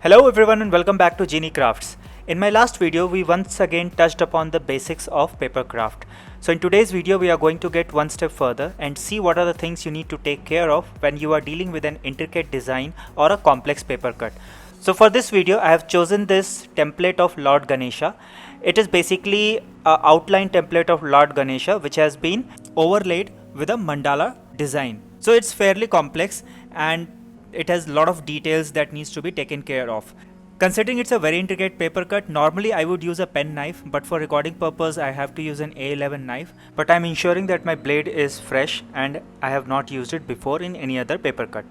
Hello everyone and welcome back to Genie Crafts. In my last video, we once again touched upon the basics of paper craft. So in today's video, we are going to get one step further and see what are the things you need to take care of when you are dealing with an intricate design or a complex paper cut. So for this video, I have chosen this template of Lord Ganesha. It is basically an outline template of Lord Ganesha which has been overlaid with a mandala design. So it's fairly complex and it has a lot of details that needs to be taken care of. Considering it's a very intricate paper cut, normally I would use a pen knife, but for recording purpose I have to use an A11 knife, but I'm ensuring that my blade is fresh and I have not used it before in any other paper cut.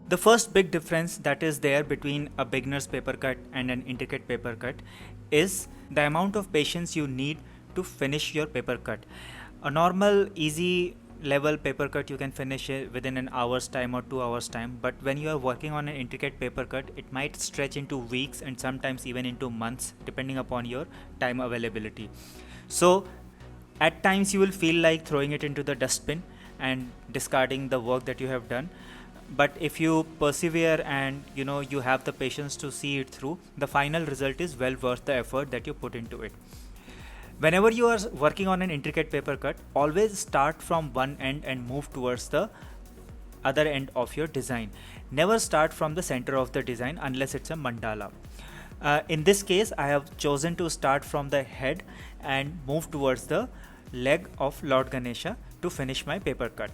The first big difference that is there between a beginner's paper cut and an intricate paper cut is the amount of patience you need to finish your paper cut. A normal easy level paper cut you can finish it within an hour's time or 2 hours time, but when you are working on an intricate paper cut it might stretch into weeks and sometimes even into months depending upon your time availability. So at times you will feel like throwing it into the dustbin and discarding the work that you have done, but if you persevere and you have the patience to see it through, the final result is well worth the effort that you put into it. Whenever you are working on an intricate paper cut, always start from one end and move towards the other end of your design. Never start from the center of the design unless it's a mandala. In this case, I have chosen to start from the head and move towards the leg of Lord Ganesha to finish my paper cut.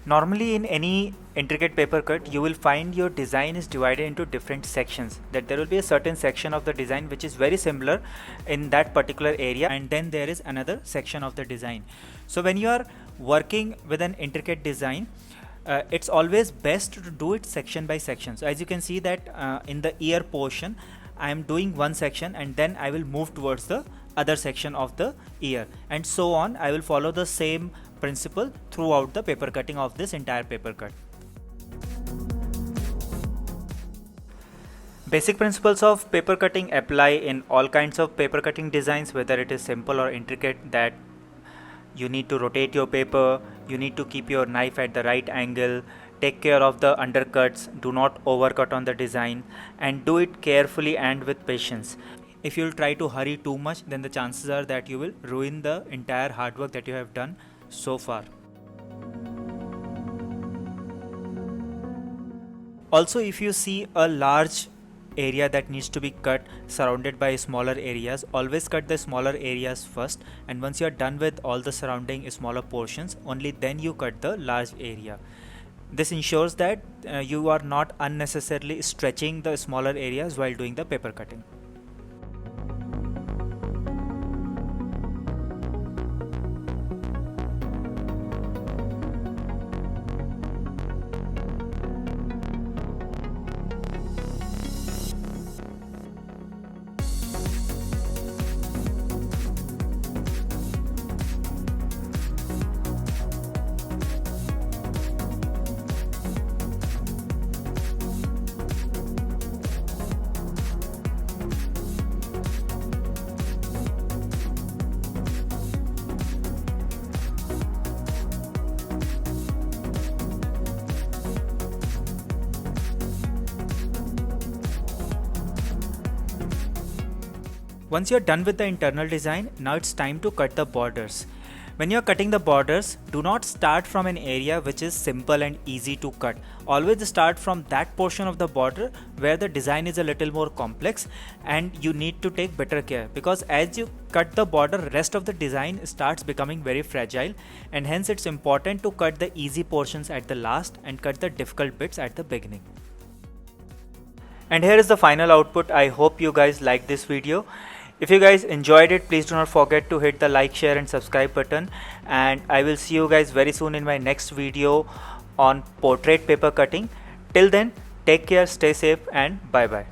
Normally in any intricate paper cut, you will find your design is divided into different sections, that there will be a certain section of the design which is very similar in that particular area, and then there is another section of the design. So when you are working with an intricate design, it's always best to do it section by section. So as you can see that in the ear portion, I am doing one section and then I will move towards the other section of the ear, and so on. I will follow the same principle throughout the paper cutting of this entire paper cut. Basic principles of paper cutting apply in all kinds of paper cutting designs, whether it is simple or intricate, that you need to rotate your paper, you need to keep your knife at the right angle, take care of the undercuts, do not overcut on the design, and do it carefully and with patience. If you will try to hurry too much, then the chances are that you will ruin the entire hard work that you have done so far. Also, if you see a large area that needs to be cut surrounded by smaller areas, always cut the smaller areas first, and once you are done with all the surrounding smaller portions, only then you cut the large area. This ensures that you are not unnecessarily stretching the smaller areas while doing the paper cutting. Once you are done with the internal design, now it's time to cut the borders. When you are cutting the borders, do not start from an area which is simple and easy to cut. Always start from that portion of the border where the design is a little more complex and you need to take better care, because as you cut the border, rest of the design starts becoming very fragile, and hence it's important to cut the easy portions at the last and cut the difficult bits at the beginning. And here is the final output. I hope you guys liked this video. If you guys enjoyed it, please do not forget to hit the like, share and subscribe button, and I will see you guys very soon in my next video on portrait paper cutting. Till then, take care, stay safe and bye bye.